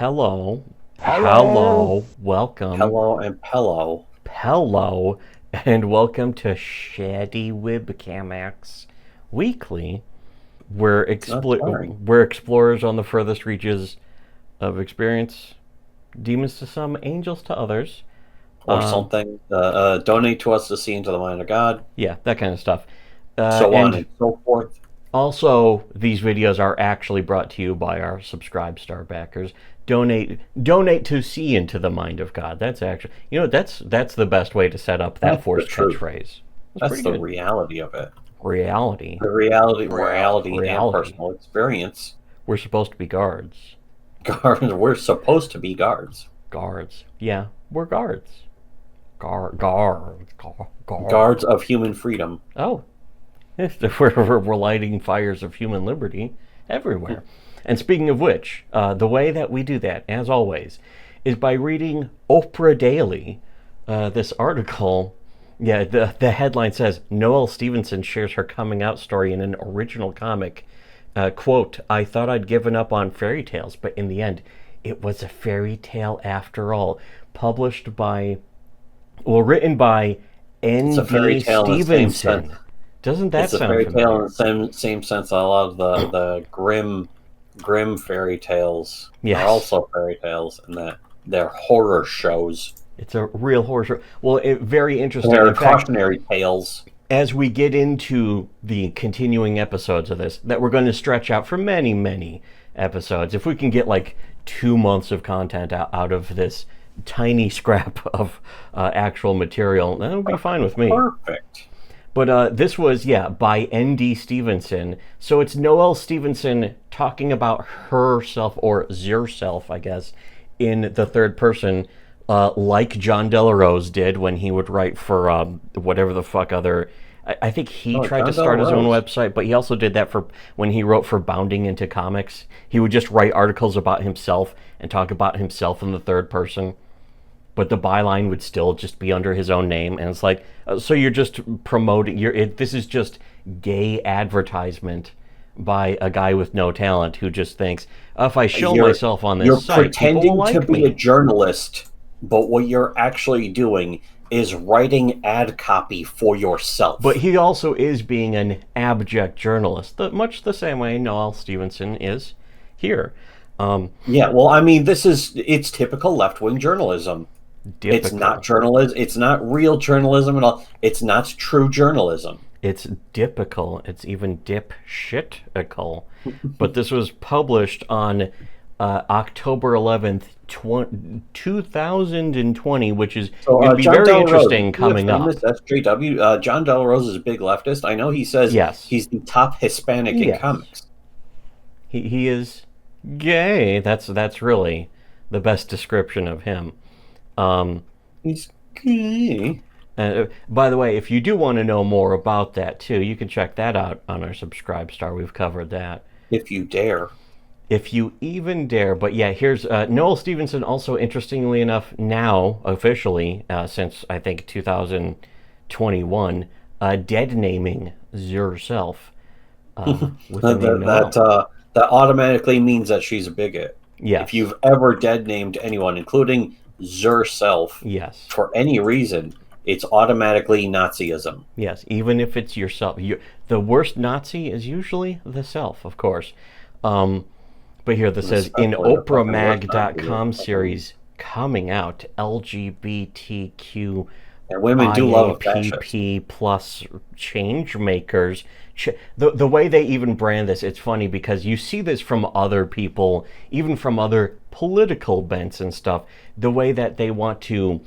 Hello. Hello. Welcome. Hello and pillow. Hello. And welcome to Shittywebcomics Weekly. We're, It's not tiring. we're explorers on the furthest reaches of experience. Demons to some, angels to others. Or something. Donate to us to see into the mind of God. Yeah, that kind of stuff. So on And and so forth. also, these videos are actually brought to you by our Subscribe Star backers. Donate to see into the mind of God. That's actually, that's the best way to set up that That's the forced truth. catchphrase. That's That's pretty the good. reality of it. Reality. The reality, morality, and Reality. personal experience. We're supposed to be guards. Guards. We're supposed to be guards. Guards. Yeah, we're guards. Guards. Guards of human freedom. Oh, we're lighting fires of human liberty everywhere. And speaking of which, the way that we do that, as always, is by reading Oprah Daily. This article, the headline says, Noelle Stevenson shares her coming out story in an original comic. Quote, I thought I'd given up on fairy tales, but in the end, it was a fairy tale after all. Written by It's a fairy N.D. tale in the same Stevenson. sense. Doesn't that It's a sound fairy familiar? tale in the same sense. A lot of the grim fairy tales Yes. are also fairy tales, in that they're horror shows. It's a real horror show. Well, very interesting. They're In fact, cautionary tales. as we get into the continuing episodes of this, that we're going to stretch out for many, many episodes. If we can get like 2 months of content out of this tiny scrap of actual material, that would be fine with me. Perfect. But this was, by N.D. Stevenson. So it's Noelle Stevenson talking about herself, or zerself, I guess, in the third person, like John Delarose did when he would write for whatever the fuck other... I think he tried to John start his own Delarose. website, but he also did that for when he wrote for Bounding Into Comics. He would just write articles about himself and talk about himself in the third person, but the byline would still just be under his own name. And it's like, so you're just promoting this is just gay advertisement by a guy with no talent who just thinks, if I show myself on this site, people will like You're pretending to be me. a journalist, but what you're actually doing is writing ad copy for yourself. But he also is being an abject journalist, much the same way Noelle Stevenson is here. Well, I mean, it's typical left-wing journalism. It's not journalism. It's not real journalism at all. It's not true journalism. It's dipical. It's even dipshitical. But this was published on October 11th, 2020, which is going to be John very Delarose, interesting coming up. SJW. John Delarose is a big leftist. I know he says he's the top Hispanic in comics. He is gay. That's really the best description of him. He's gay. By the way, if you do want to know more about that too, you can check that out on our Subscribe Star. We've covered that. If you dare. If you even dare. But here's Noelle Stevenson, also interestingly enough, now officially, since I think 2021, dead naming herself. That automatically means that she's a bigot. Yes. If you've ever dead named anyone, including herself, yes, for any reason, it's automatically Nazism. Yes, even if it's yourself. The worst Nazi is usually the self, of course. But here this says, in OprahMag.com series coming out, LGBTQ and women do love a IAPP plus change makers. The way they even brand this, it's funny because you see this from other people, even from other political bents and stuff, the way that they want to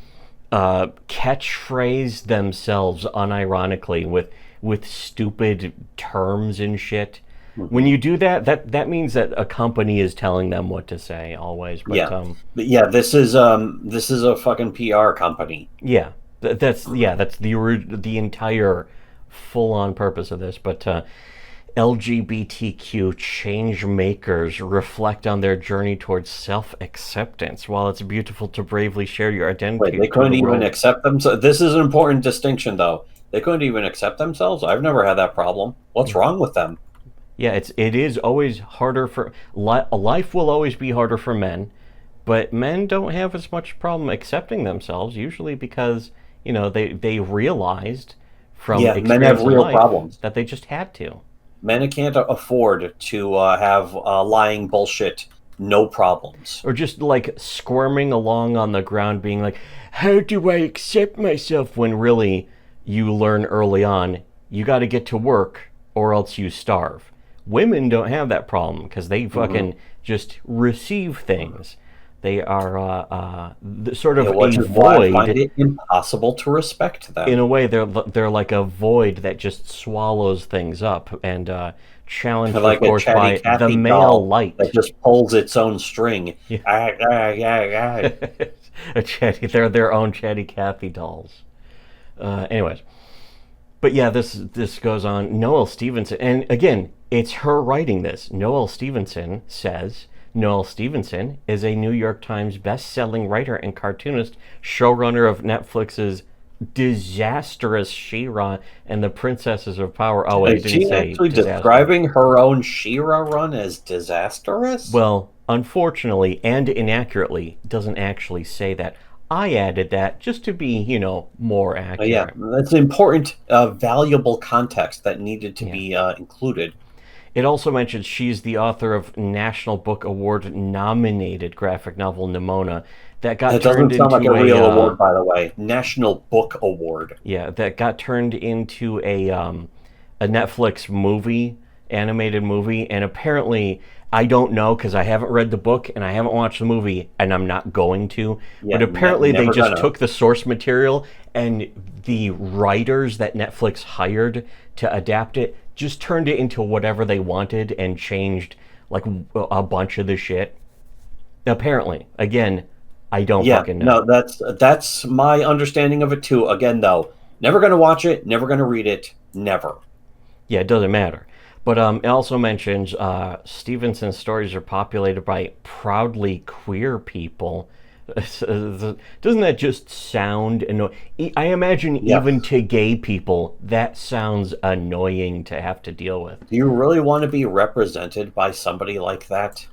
catchphrase themselves unironically with stupid terms and shit. Mm-hmm. When you do that means that a company is telling them what to say always. But, this is a fucking PR company. Yeah, that's the entire full-on purpose of this. But LGBTQ change makers reflect on their journey towards self-acceptance. While it's beautiful to bravely share your identity, Wait, they couldn't even accept themselves. This is an important distinction, though. They couldn't even accept themselves. I've never had that problem. What's wrong with them? Yeah, it is always harder for life will always be harder for men. But men don't have as much problem accepting themselves, usually because, they realized from Men have experience in real life problems. that they just had to. Men can't afford to have lying bullshit, no problems. Or just like squirming along on the ground being like, how do I accept myself, when really you learn early on you got to get to work or else you starve. Women don't have that problem because they fucking just receive things. They are sort of Which a is why I void. find it impossible to respect them. In a way, they're like a void that just swallows things up, and challenged, like of course, by the male light. that just pulls its own string. Yeah. Ah. They're their own Chatty Cathy dolls. Anyways, but yeah, this goes on. Noelle Stevenson, and again, it's her writing this. Noelle Stevenson says Noelle Stevenson is a New York Times best-selling writer and cartoonist, showrunner of Netflix's disastrous She-Ra and the Princesses of Power. Oh, wait, Is she actually describing her own She-Ra run as disastrous? Well, unfortunately and inaccurately, doesn't actually say that. I added that just to be, more accurate. Yeah, that's important, valuable context that needed to be included. It also mentions she's the author of National Book Award nominated graphic novel Nimona that got turned into a... That doesn't sound like a real award, by the way. National Book Award. Yeah, that got turned into a Netflix movie, animated movie, and apparently, I don't know because I haven't read the book and I haven't watched the movie, and I'm not going to, but apparently they just took the source material and the writers that Netflix hired to adapt it just turned it into whatever they wanted and changed like a bunch of the shit. Apparently, again, I don't fucking know. No, that's my understanding of it too. Again, though, never going to watch it, never going to read it, never. Yeah, it doesn't matter. But it also mentions Stevenson's stories are populated by proudly queer people. Doesn't that just sound annoying? I imagine even to gay people, that sounds annoying to have to deal with. Do you really want to be represented by somebody like that?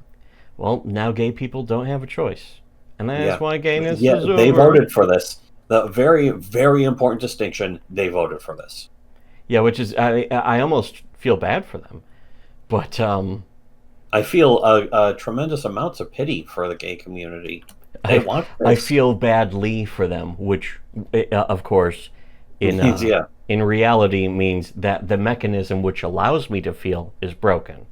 Well, now gay people don't have a choice. And that's why gayness is over. They voted for this. The very, very important distinction, they voted for this. Yeah, which is, I almost feel bad for them. But I feel tremendous amounts of pity for the gay community. I feel badly for them, which, of course, in reality means that the mechanism which allows me to feel is broken.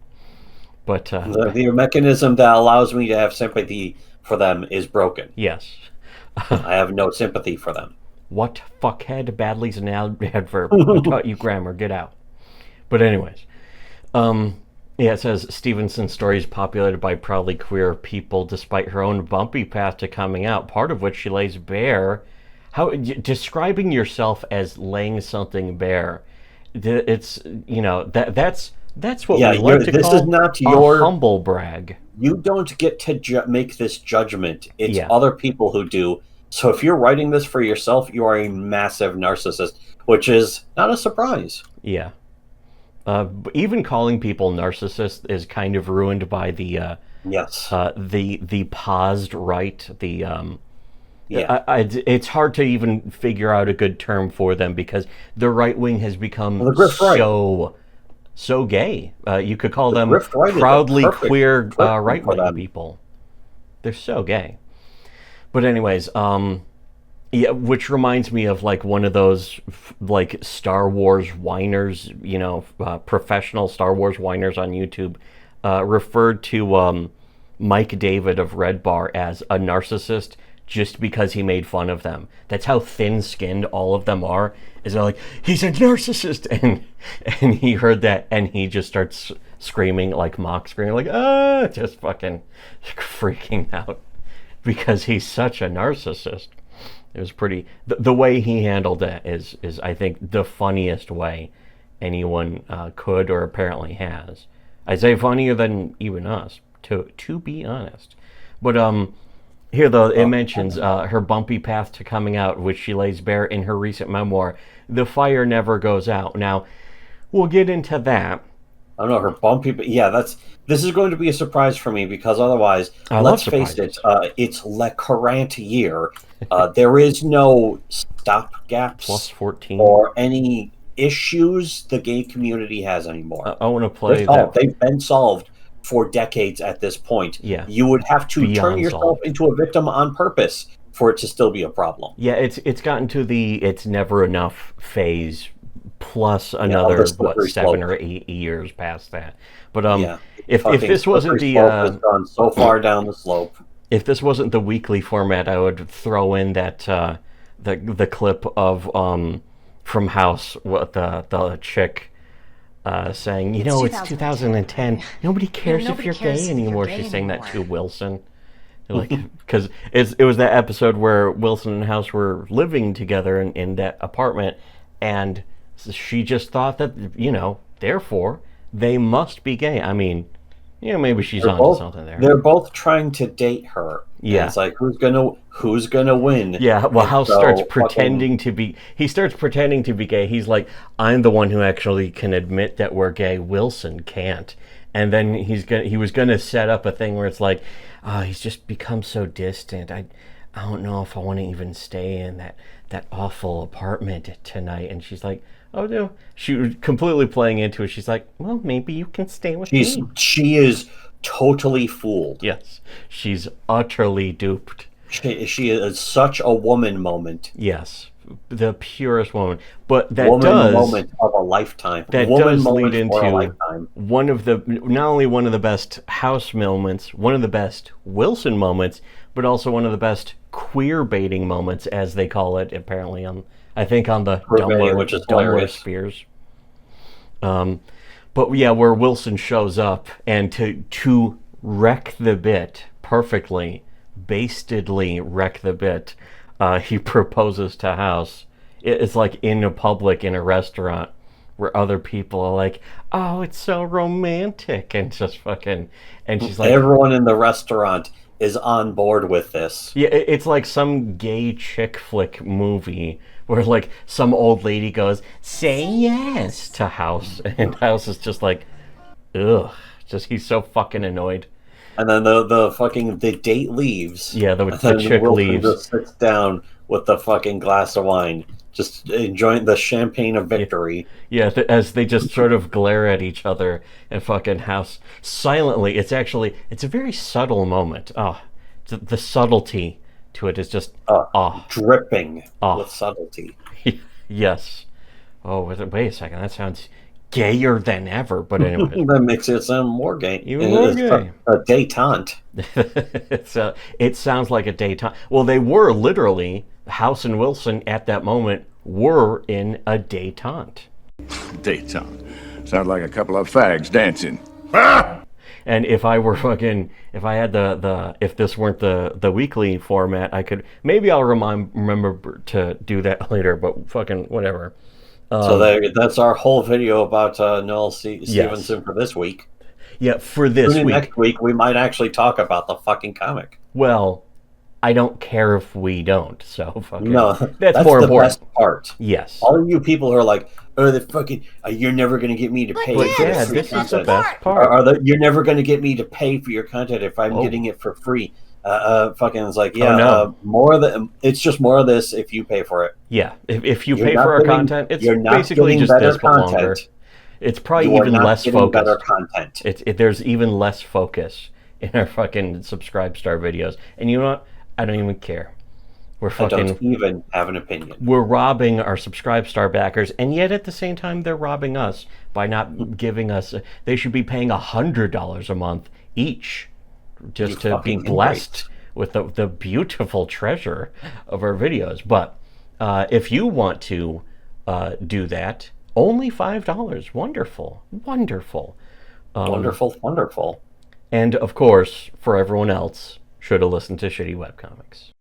But the mechanism that allows me to have sympathy for them is broken. Yes. I have no sympathy for them. What fuckhead? Badly's an adverb. I taught you grammar. Get out. But anyways, it says Stevenson's story is populated by proudly queer people despite her own bumpy path to coming out, part of which she lays bare. How describing yourself as laying something bare, it's that's what we like to call is not your humble brag. You don't get to make this judgment. It's other people who do. So if you're writing this for yourself, you are a massive narcissist, which is not a surprise. Yeah. Even calling people narcissists is kind of ruined by the the paused right. It's hard to even figure out a good term for them because the right wing has become so gay. You could call them proudly queer right wing people. They're so gay. But anyways, which reminds me of like one of those like Star Wars whiners, professional Star Wars whiners on YouTube, referred to Mike David of Red Bar as a narcissist just because he made fun of them. That's how thin-skinned all of them are. Is they're like, he's a narcissist, and he heard that and he just starts screaming, like mock screaming, like just fucking freaking out because he's such a narcissist. It was pretty. The way he handled it is I think the funniest way anyone could or apparently has. I say funnier than even us, to be honest. But here though it mentions her bumpy path to coming out, which she lays bare in her recent memoir, "The Fire Never Goes Out." Now, we'll get into that. I don't know, her bumpy, but yeah, this is going to be a surprise for me because otherwise, let's face it, it's Le Courant year. There is no stopgaps plus 14 or any issues the gay community has anymore. I want to play that. They've been solved for decades at this point. Yeah, you would have to turn yourself into a victim on purpose for it to still be a problem. Yeah, it's gotten to the it's never enough phase. Plus another 7 or 8 years past that, but if this wasn't the has gone so far down the slope, if this wasn't the weekly format, I would throw in that the clip of from House with the chick saying, it's 2010, nobody cares if you're gay anymore. She's saying that to Wilson, like because it was that episode where Wilson and House were living together in that apartment, and she just thought that, therefore, they must be gay. I mean, maybe she's onto something there. They're both trying to date her. Yeah. It's like, who's gonna win? Yeah, well, House starts pretending to be... He starts pretending to be gay. He's like, I'm the one who actually can admit that we're gay. Wilson can't. And then he was going to set up a thing where it's like, he's just become so distant. I don't know if I want to even stay in that awful apartment tonight. And she's like, oh no. She was completely playing into it. She's like, well, maybe you can stay with me. She is totally fooled. Yes. She's utterly duped. She is such a woman moment. Yes. The purest woman. But that moment of a lifetime. That does lead into one of the, not only one of the best House moments, one of the best Wilson moments, but also one of the best queer baiting moments, as they call it, apparently on the Dumbledore Spears. But yeah, where Wilson shows up and to wreck the bit perfectly, bastedly wreck the bit, he proposes to House. It's like in a public, in a restaurant, where other people are like, oh, it's so romantic, and just fucking, and she's like, everyone in the restaurant is on board with this. Yeah, it's like some gay chick flick movie where like some old lady goes, say yes to House, and House is just like, ugh, he's so fucking annoyed. And then the date leaves. Yeah, the chick leaves. Just sits down with the fucking glass of wine, just enjoying the champagne of victory. Yeah, as they just sort of glare at each other, and fucking House silently. It's a very subtle moment. The subtlety to it is just dripping with subtlety. Yes. Oh, wait a second. That sounds gayer than ever. But anyway, that makes it sound more gay. Even more gay. A détente. It sounds like a détente. Well, they were literally, House and Wilson at that moment were in a détente. Détente. Sounds like a couple of fags dancing. And if I had if this weren't the weekly format, I'll remember to do that later, but fucking whatever. So that's our whole video about Noel Stevenson for this week. Yeah, for this week. Next week, we might actually talk about the fucking comic. Well, I don't care if we don't. So fucking, no, that's more important. Best part. Yes. All of you people who are like, oh, the fucking, you're never going to get me to pay. But yeah, this is the best part. You're never going to get me to pay for your content if I'm getting it for free. Fucking, it's like, yeah, no. more of the. It's just more of this if you pay for it. Yeah, if you pay for our content, it's basically just this but longer. It's probably even less focused. Better content. There's even less focus in our fucking Subscribe Star videos, and you know what? I don't even care. I don't even have an opinion. We're robbing our Subscribe Star backers, and yet at the same time, they're robbing us by not giving us. They should be paying $100 a month each, just to be blessed with the beautiful treasure of our videos. But if you want to do that, only $5. Wonderful. Wonderful. And of course, for everyone else, should have listened to Shitty Webcomics.